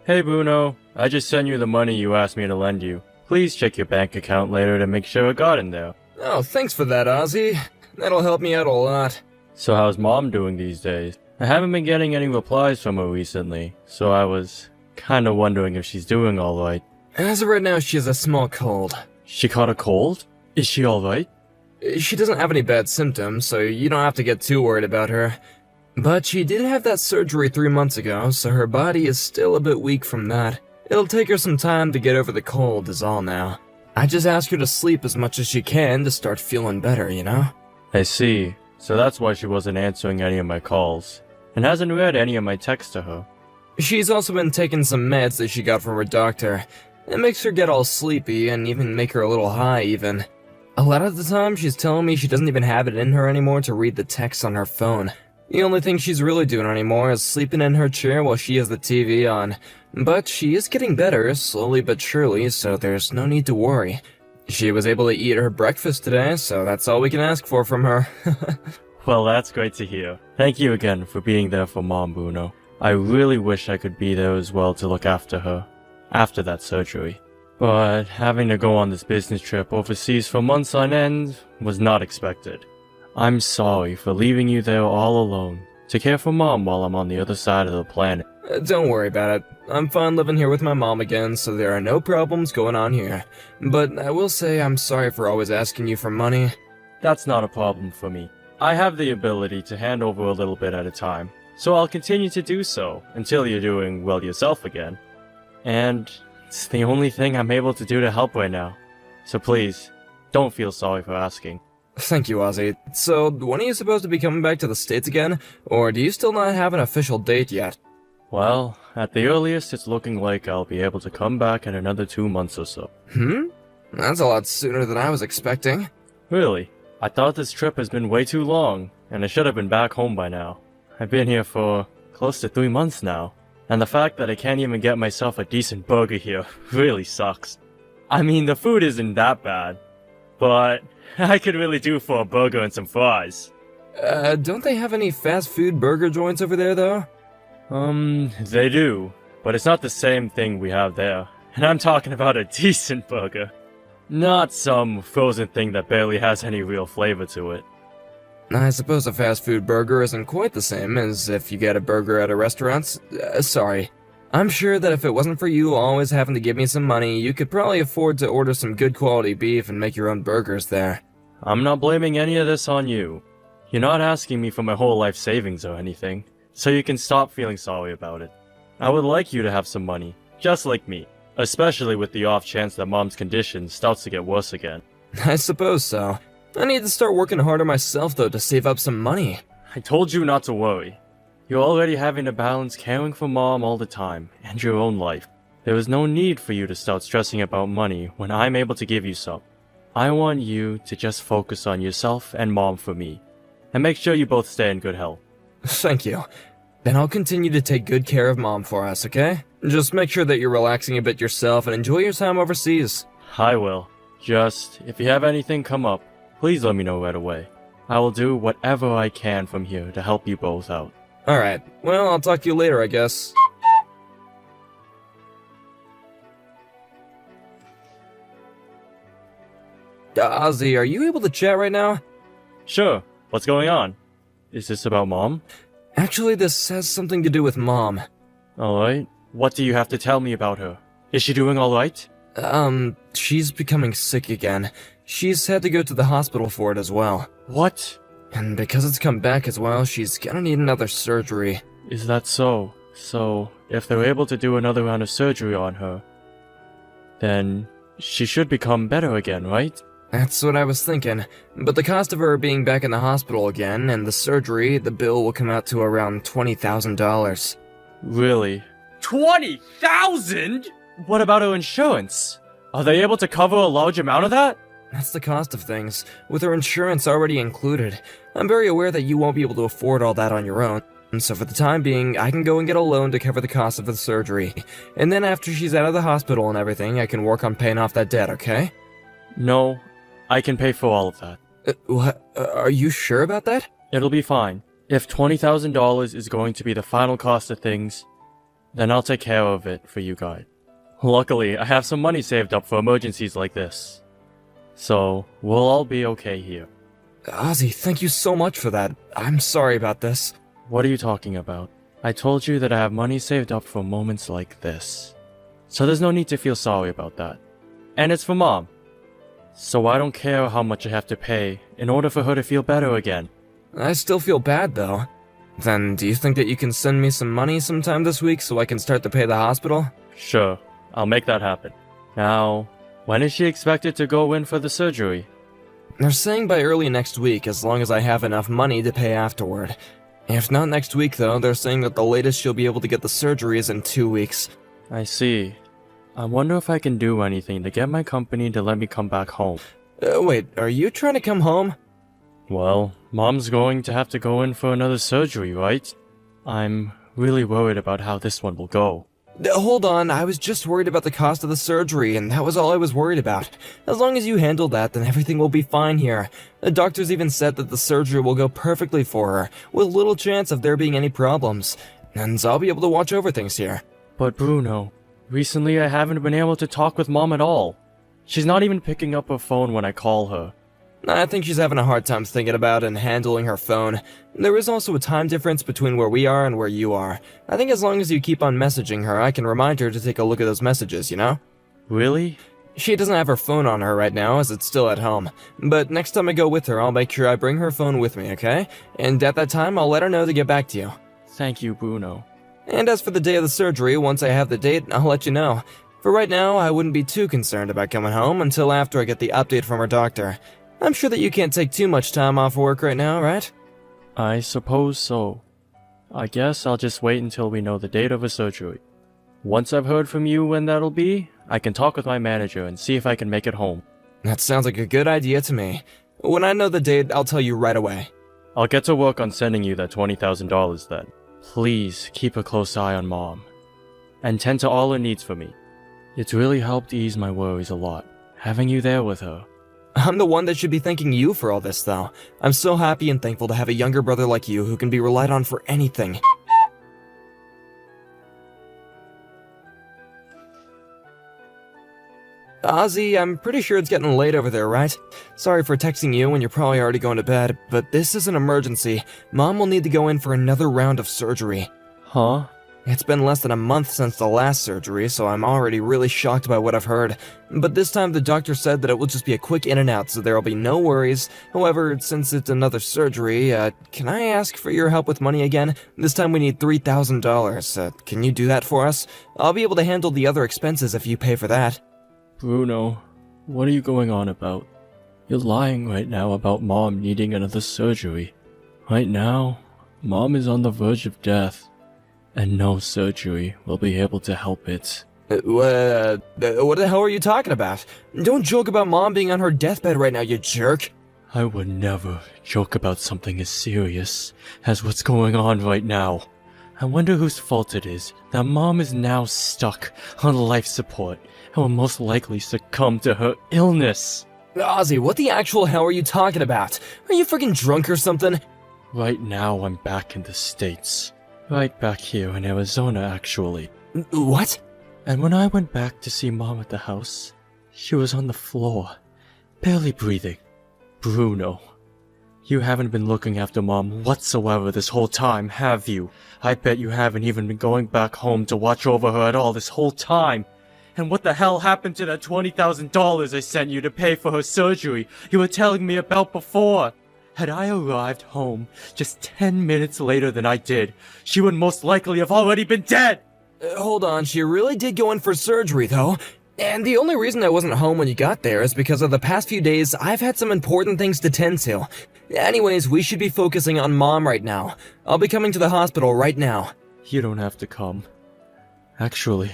Hey Bruno, I just sent you the money you asked me to lend you. Please check your bank account later to make sure it got in there. Oh, thanks for that, Ozzy. That'll help me out a lot. So how's Mom doing these days? I haven't been getting any replies from her recently, so I was kinda wondering if she's doing alright. As of right now, she has a small cold. She caught a cold? Is she alright? She doesn't have any bad symptoms, so you don't have to get too worried about her. But she did have that surgery 3 months ago, so her body is still a bit weak from that. It'll take her some time to get over the cold is all now. I just ask her to sleep as much as she can to start feeling better, you know? I see. So that's why she wasn't answering any of my calls, and hasn't read any of my texts to her. She's also been taking some meds that she got from her doctor. It makes her get all sleepy and even make her a little high even. A lot of the time she's telling me she doesn't even have it in her anymore to read the text on her phone. The only thing she's really doing anymore is sleeping in her chair while she has the TV on. But she is getting better, slowly but surely, so there's no need to worry. She was able to eat her breakfast today, so that's all we can ask for from her. Well, that's great to hear. Thank you again for being there for Mom, Bruno. I really wish I could be there as well to look after her, after that surgery. But having to go on this business trip overseas for months on end was not expected. I'm sorry for leaving you there all alone, to care for Mom while I'm on the other side of the planet. Don't worry about it. I'm fine living here with my mom again, so there are no problems going on here. But I will say I'm sorry for always asking you for money. That's not a problem for me. I have the ability to hand over a little bit at a time, so I'll continue to do so until you're doing well yourself again. And it's the only thing I'm able to do to help right now. So please, don't feel sorry for asking. Thank you, Ozzy. So, when are you supposed to be coming back to the States again? Or do you still not have an official date yet? Well, at the earliest, it's looking like I'll be able to come back in another 2 months or so. That's a lot sooner than I was expecting. Really? I thought this trip has been way too long, and I should have been back home by now. I've been here for close to 3 months now, and the fact that I can't even get myself a decent burger here really sucks. I mean, the food isn't that bad, but I could really do for a burger and some fries. Don't they have any fast food burger joints over there, though? They do, but it's not the same thing we have there. And I'm talking about a decent burger. Not some frozen thing that barely has any real flavor to it. I suppose a fast food burger isn't quite the same as if you get a burger at a restaurant. Sorry. I'm sure that if it wasn't for you always having to give me some money, you could probably afford to order some good quality beef and make your own burgers there. I'm not blaming any of this on you. You're not asking me for my whole life savings or anything, so you can stop feeling sorry about it. I would like you to have some money, just like me, especially with the off chance that Mom's condition starts to get worse again. I suppose so. I need to start working harder myself, though, to save up some money. I told you not to worry. You're already having to balance caring for Mom all the time, and your own life. There is no need for you to start stressing about money when I'm able to give you some. I want you to just focus on yourself and Mom for me, and make sure you both stay in good health. Thank you. Then I'll continue to take good care of Mom for us, okay? Just make sure that you're relaxing a bit yourself and enjoy your time overseas. I will. Just, if you have anything come up, please let me know right away. I will do whatever I can from here to help you both out. Alright, well, I'll talk to you later, I guess. Ozzy, are you able to chat right now? Sure. What's going on? Is this about Mom? Actually, this has something to do with Mom. Alright. What do you have to tell me about her? Is she doing alright? She's becoming sick again. She's had to go to the hospital for it as well. What? And because it's come back as well, she's gonna need another surgery. Is that so? So, if they're able to do another round of surgery on her, then she should become better again, right? That's what I was thinking. But the cost of her being back in the hospital again and the surgery, the bill will come out to around $20,000. Really? 20,000? What about her insurance? Are they able to cover a large amount of that? That's the cost of things, with her insurance already included. I'm very aware that you won't be able to afford all that on your own, and so for the time being, I can go and get a loan to cover the cost of the surgery. And then after she's out of the hospital and everything, I can work on paying off that debt, okay? No, I can pay for all of that. What? Are you sure about that? It'll be fine. If $20,000 is going to be the final cost of things, Then I'll take care of it for you guys. Luckily, I have some money saved up for emergencies like this. So, we'll all be okay here. Ozzy, thank you so much for that. I'm sorry about this. What are you talking about? I told you that I have money saved up for moments like this. So there's no need to feel sorry about that. And it's for Mom. So I don't care how much I have to pay in order for her to feel better again. I still feel bad, though. Then, do you think that you can send me some money sometime this week so I can start to pay the hospital? Sure, I'll make that happen. Now, when is she expected to go in for the surgery? They're saying by early next week, as long as I have enough money to pay afterward. If not next week, though, they're saying that the latest she'll be able to get the surgery is in 2 weeks. I see. I wonder if I can do anything to get my company to let me come back home. Wait, are you trying to come home? Well, Mom's going to have to go in for another surgery, right? I'm really worried about how this one will go. Hold on, I was just worried about the cost of the surgery, and that was all I was worried about. As long as you handle that, then everything will be fine here. The doctors even said that the surgery will go perfectly for her, with little chance of there being any problems. And so I'll be able to watch over things here. But Bruno, recently I haven't been able to talk with Mom at all. She's not even picking up her phone when I call her. I think she's having a hard time thinking about and handling her phone. There is also a time difference between where we are and where you are. I think as long as you keep on messaging her, I can remind her to take a look at those messages, you know? Really? She doesn't have her phone on her right now, as it's still at home. But next time I go with her, I'll make sure I bring her phone with me, okay? And at that time, I'll let her know to get back to you. Thank you, Bruno. And as for the day of the surgery, once I have the date, I'll let you know. For right now, I wouldn't be too concerned about coming home until after I get the update from her doctor. I'm sure that you can't take too much time off work right now, right? I suppose so. I guess I'll just wait until we know the date of a surgery. Once I've heard from you when that'll be, I can talk with my manager and see if I can make it home. That sounds like a good idea to me. When I know the date, I'll tell you right away. I'll get to work on sending you that $20,000 then. Please keep a close eye on Mom. And tend to all her needs for me. It's really helped ease my worries a lot, having you there with her. I'm the one that should be thanking you for all this, though. I'm so happy and thankful to have a younger brother like you who can be relied on for anything. Ozzy, I'm pretty sure it's getting late over there, right? Sorry for texting you when you're probably already going to bed, but this is an emergency. Mom will need to go in for another round of surgery. Huh? It's been less than a month since the last surgery, so I'm already really shocked by what I've heard. But this time the doctor said that it will just be a quick in and out, so there'll be no worries. However, since it's another surgery, can I ask for your help with money again? This time we need $3,000. Can you do that for us? I'll be able to handle the other expenses if you pay for that. Bruno, what are you going on about? You're lying right now about Mom needing another surgery. Right now, Mom is on the verge of death. And no surgery will be able to help it. What the hell are you talking about? Don't joke about Mom being on her deathbed right now, you jerk. I would never joke about something as serious as what's going on right now. I wonder whose fault it is that Mom is now stuck on life support and will most likely succumb to her illness. Ozzy, what the actual hell are you talking about? Are you freaking drunk or something? Right now I'm back in the States. Right back here in Arizona, actually. What? And when I went back to see Mom at the house, she was on the floor, barely breathing. Bruno, you haven't been looking after Mom whatsoever this whole time, have you? I bet you haven't even been going back home to watch over her at all this whole time. And what the hell happened to that $20,000 I sent you to pay for her surgery you were telling me about before? Had I arrived home just 10 minutes later than I did, she would most likely have already been dead! Hold on, she really did go in for surgery, though. And the only reason I wasn't home when you got there is because of the past few days I've had some important things to tend to. Anyways, we should be focusing on Mom right now. I'll be coming to the hospital right now. You don't have to come. Actually,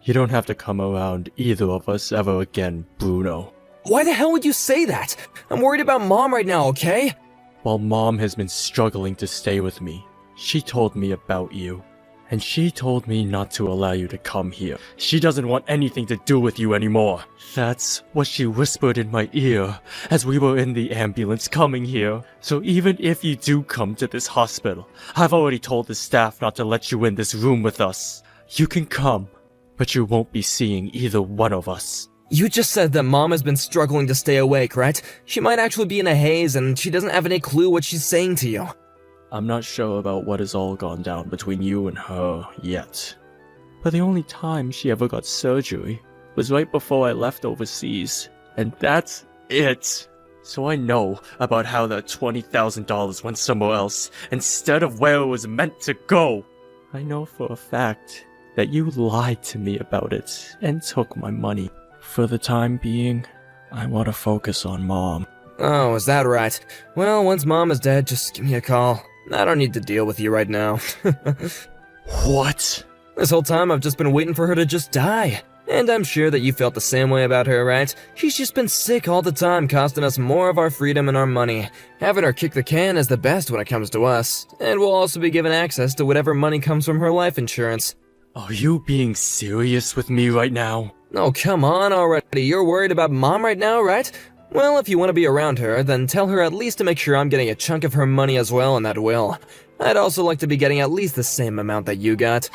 you don't have to come around either of us ever again, Bruno. Why the hell would you say that? I'm worried about Mom right now, okay? While Mom has been struggling to stay with me, she told me about you. And she told me not to allow you to come here. She doesn't want anything to do with you anymore. That's what she whispered in my ear as we were in the ambulance coming here. So even if you do come to this hospital, I've already told the staff not to let you in this room with us. You can come, but you won't be seeing either one of us. You just said that Mom has been struggling to stay awake, right? She might actually be in a haze and she doesn't have any clue what she's saying to you. I'm not sure about what has all gone down between you and her yet. But the only time she ever got surgery was right before I left overseas. And that's it. So I know about how that $20,000 went somewhere else instead of where it was meant to go. I know for a fact that you lied to me about it and took my money. For the time being, I want to focus on Mom. Oh, is that right? Well, once Mom is dead, just give me a call. I don't need to deal with you right now. What? This whole time I've just been waiting for her to just die. And I'm sure that you felt the same way about her, right? She's just been sick all the time, costing us more of our freedom and our money. Having her kick the can is the best when it comes to us. And we'll also be given access to whatever money comes from her life insurance. Are you being serious with me right now? Oh, come on already. You're worried about Mom right now, right? Well, if you want to be around her, then tell her at least to make sure I'm getting a chunk of her money as well in that will. I'd also like to be getting at least the same amount that you got.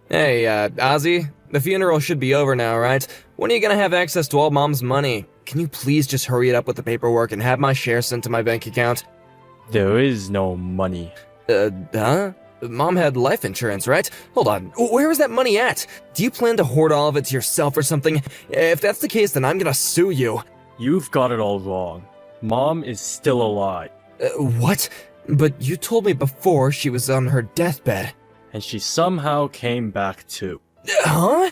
Hey, Ozzy, the funeral should be over now, right? When are you gonna have access to all Mom's money? Can you please just hurry it up with the paperwork and have my share sent to my bank account? There is no money. Huh? Mom had life insurance, right? Hold on, where is that money at? Do you plan to hoard all of it to yourself or something? If that's the case, then I'm gonna sue you. You've got it all wrong. Mom is still alive. What? But you told me before she was on her deathbed. And she somehow came back too. Huh?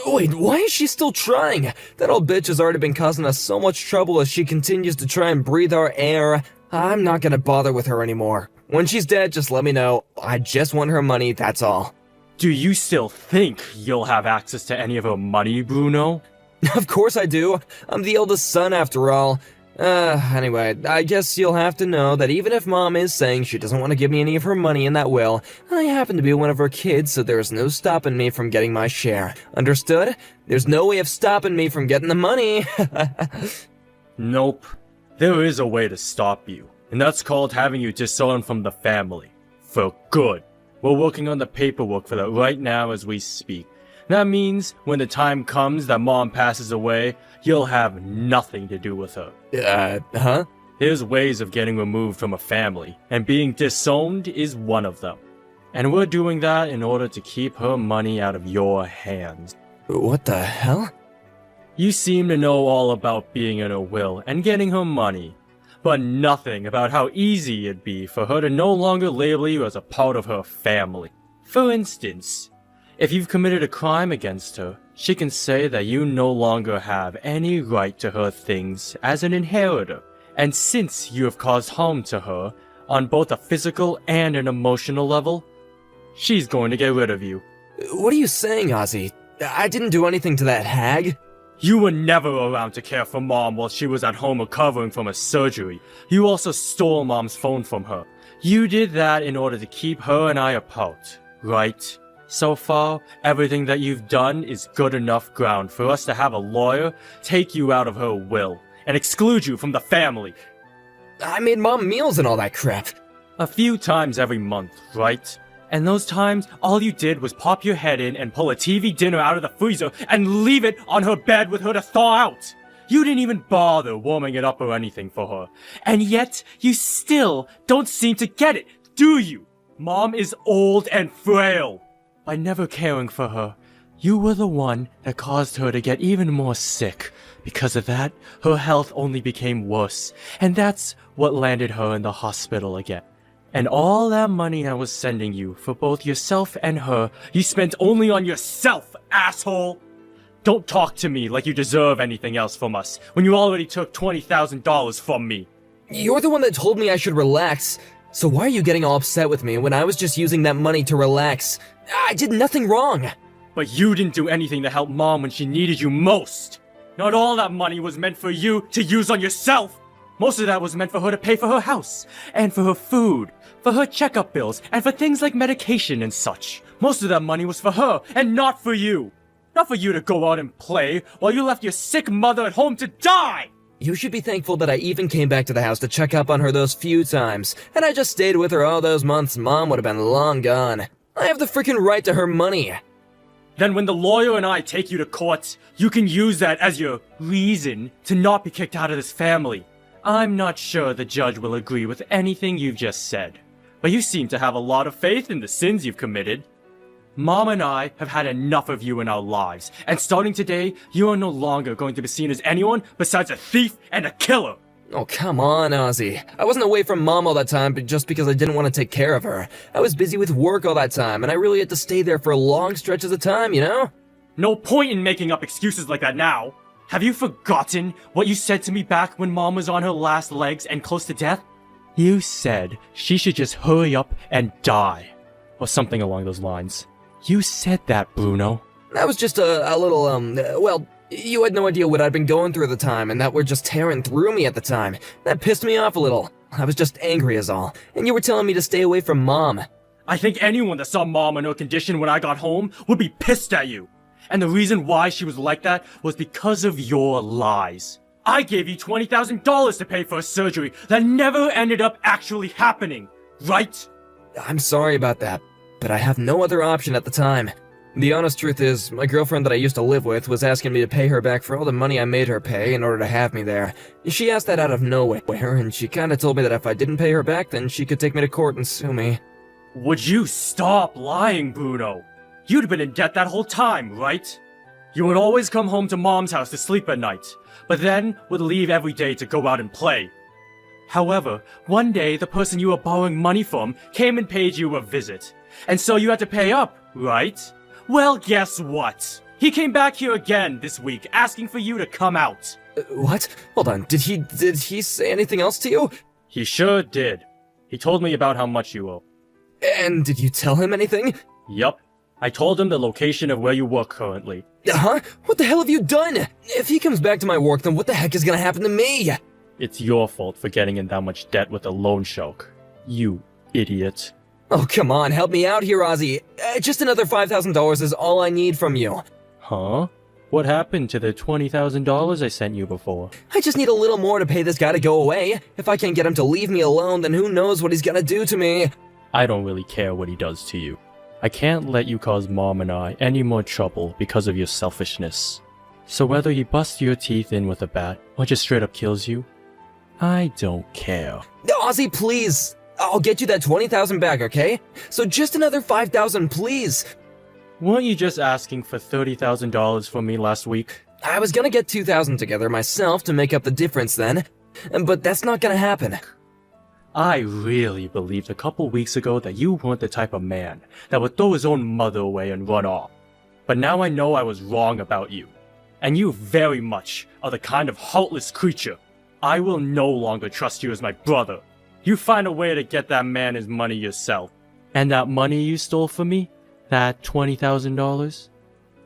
Wait, why is she still trying? That old bitch has already been causing us so much trouble as she continues to try and breathe our air. I'm not gonna bother with her anymore. When she's dead, just let me know. I just want her money, that's all. Do you still think you'll have access to any of her money, Bruno? Of course I do. I'm the eldest son after all. Anyway, I guess you'll have to know that even if Mom is saying she doesn't want to give me any of her money in that will, I happen to be one of her kids, so there is no stopping me from getting my share. Understood? There's no way of stopping me from getting the money. Nope. There is a way to stop you, and that's called having you disowned from the family. For good. We're working on the paperwork for that right now as we speak. That means when the time comes that Mom passes away, you'll have nothing to do with her. Huh? There's ways of getting removed from a family, and being disowned is one of them. And we're doing that in order to keep her money out of your hands. What the hell? You seem to know all about being in her will and getting her money, but nothing about how easy it'd be for her to no longer label you as a part of her family. For instance, if you've committed a crime against her, she can say that you no longer have any right to her things as an inheritor. And since you have caused harm to her, on both a physical and an emotional level, she's going to get rid of you. What are you saying, Ozzy? I didn't do anything to that hag. You were never around to care for Mom while she was at home recovering from a surgery. You also stole Mom's phone from her. You did that in order to keep her and I apart, right? So far, everything that you've done is good enough ground for us to have a lawyer take you out of her will and exclude you from the family. I made Mom meals and all that crap. A few times every month, right? And those times, all you did was pop your head in and pull a TV dinner out of the freezer and leave it on her bed with her to thaw out. You didn't even bother warming it up or anything for her. And yet, you still don't seem to get it, do you? Mom is old and frail. By never caring for her, you were the one that caused her to get even more sick. Because of that, her health only became worse, and that's what landed her in the hospital again. And all that money I was sending you for both yourself and her, you spent only on yourself, asshole! Don't talk to me like you deserve anything else from us, when you already took $20,000 from me. You're the one that told me I should relax. So why are you getting all upset with me when I was just using that money to relax? I did nothing wrong. But you didn't do anything to help Mom when she needed you most. Not all that money was meant for you to use on yourself. Most of that was meant for her to pay for her house, and for her food, for her checkup bills, and for things like medication and such. Most of that money was for her, and not for you. Not for you to go out and play while you left your sick mother at home to die. You should be thankful that I even came back to the house to check up on her those few times. Had I just stayed with her all those months, Mom would have been long gone. I have the freaking right to her money. Then when the lawyer and I take you to court, you can use that as your reason to not be kicked out of this family. I'm not sure the judge will agree with anything you've just said, but you seem to have a lot of faith in the sins you've committed. Mom and I have had enough of you in our lives, and starting today, you are no longer going to be seen as anyone besides a thief and a killer. Oh, come on, Ozzy. I wasn't away from Mom all that time just because I didn't want to take care of her. I was busy with work all that time, and I really had to stay there for long stretches of time, you know? No point in making up excuses like that now. Have you forgotten what you said to me back when Mom was on her last legs and close to death? You said she should just hurry up and die, or something along those lines. You said that, Bruno. That was just a little, well, you had no idea what I'd been going through at the time, and that were just tearing through me at the time. That pissed me off a little. I was just angry as all, and you were telling me to stay away from Mom. I think anyone that saw Mom in her condition when I got home would be pissed at you. And the reason why she was like that was because of your lies. I gave you $20,000 to pay for a surgery that never ended up actually happening, right? I'm sorry about that, but I have no other option at the time. The honest truth is, my girlfriend that I used to live with was asking me to pay her back for all the money I made her pay in order to have me there. She asked that out of nowhere, and she kinda told me that if I didn't pay her back, then she could take me to court and sue me. Would you stop lying, Bruno? You'd been in debt that whole time, right? You would always come home to Mom's house to sleep at night, but then would leave every day to go out and play. However, one day the person you were borrowing money from came and paid you a visit, and so you had to pay up, right? Well, guess what? He came back here again this week, asking for you to come out. What? Hold on, did he say anything else to you? He sure did. He told me about how much you owe. And did you tell him anything? Yup. I told him the location of where you work currently. Huh? What the hell have you done? If he comes back to my work, then what the heck is gonna happen to me? It's your fault for getting in that much debt with a loan shark. You idiot. Oh, come on, help me out here, Ozzy. Just another $5,000 is all I need from you. Huh? What happened to the $20,000 I sent you before? I just need a little more to pay this guy to go away. If I can't get him to leave me alone, then who knows what he's gonna do to me. I don't really care what he does to you. I can't let you cause Mom and I any more trouble because of your selfishness. So whether he busts your teeth in with a bat or just straight up kills you, I don't care. Ozzy, please. I'll get you that $20,000 back, okay? So just another $5,000, please. Weren't you just asking for $30,000 from me last week? I was gonna get $2,000 together myself to make up the difference then, but that's not gonna happen. I really believed a couple weeks ago that you weren't the type of man that would throw his own mother away and run off. But now I know I was wrong about you. And you very much are the kind of heartless creature. I will no longer trust you as my brother. You find a way to get that man his money yourself. And that money you stole from me, that $20,000,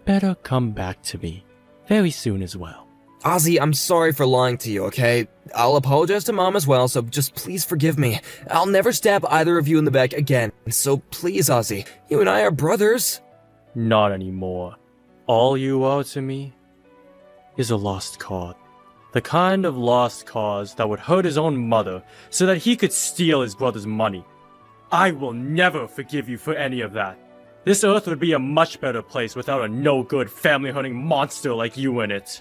better come back to me very soon as well. Ozzy, I'm sorry for lying to you, okay? I'll apologize to Mom as well, so just please forgive me. I'll never stab either of you in the back again, so please, Ozzy, you and I are brothers. Not anymore. All you are to me is a lost cause. The kind of lost cause that would hurt his own mother so that he could steal his brother's money. I will never forgive you for any of that. This earth would be a much better place without a no-good family-hunting monster like you in it.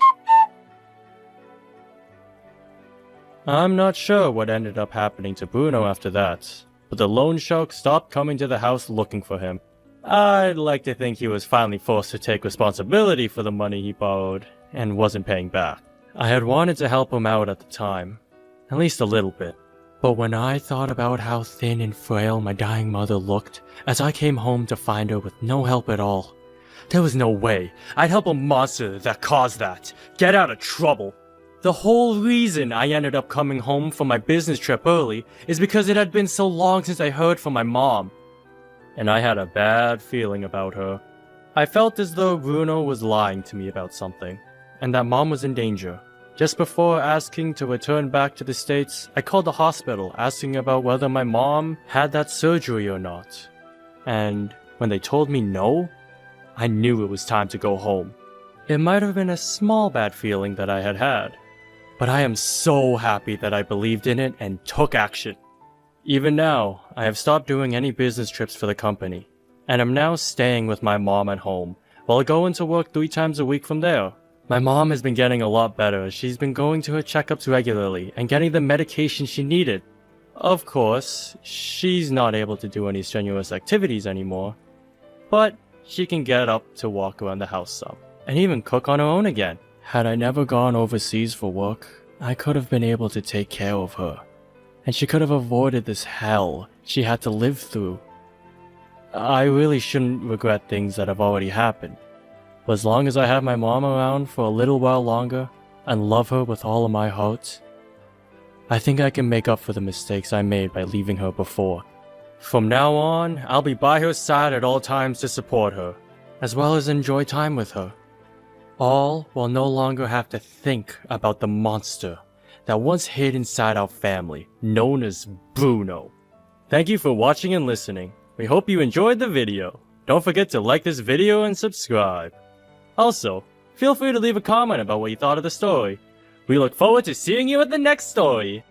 I'm not sure what ended up happening to Bruno after that, but the loan shark stopped coming to the house looking for him. I'd like to think he was finally forced to take responsibility for the money he borrowed and wasn't paying back. I had wanted to help him out at the time, at least a little bit. But when I thought about how thin and frail my dying mother looked as I came home to find her with no help at all, there was no way I'd help a monster that caused that get out of trouble. The whole reason I ended up coming home from my business trip early is because it had been so long since I heard from my mom. And I had a bad feeling about her. I felt as though Bruno was lying to me about something, and that Mom was in danger. Just before asking to return back to the States, I called the hospital asking about whether my mom had that surgery or not. And when they told me no, I knew it was time to go home. It might have been a small bad feeling that I had, But I am so happy that I believed in it and took action. Even now, I have stopped doing any business trips for the company, and am now staying with my mom at home, while going to work 3 times a week from there. My mom has been getting a lot better as she's been going to her checkups regularly and getting the medication she needed. Of course, she's not able to do any strenuous activities anymore, but she can get up to walk around the house some, and even cook on her own again. Had I never gone overseas for work, I could have been able to take care of her, and she could have avoided this hell she had to live through. I really shouldn't regret things that have already happened, but as long as I have my mom around for a little while longer and love her with all of my heart, I think I can make up for the mistakes I made by leaving her before. From now on, I'll be by her side at all times to support her, as well as enjoy time with her. All while no longer have to think about the monster that once hid inside our family, known as Bruno. Thank you for watching and listening. We hope you enjoyed the video. Don't forget to like this video and subscribe. Also, feel free to leave a comment about what you thought of the story. We look forward to seeing you at the next story.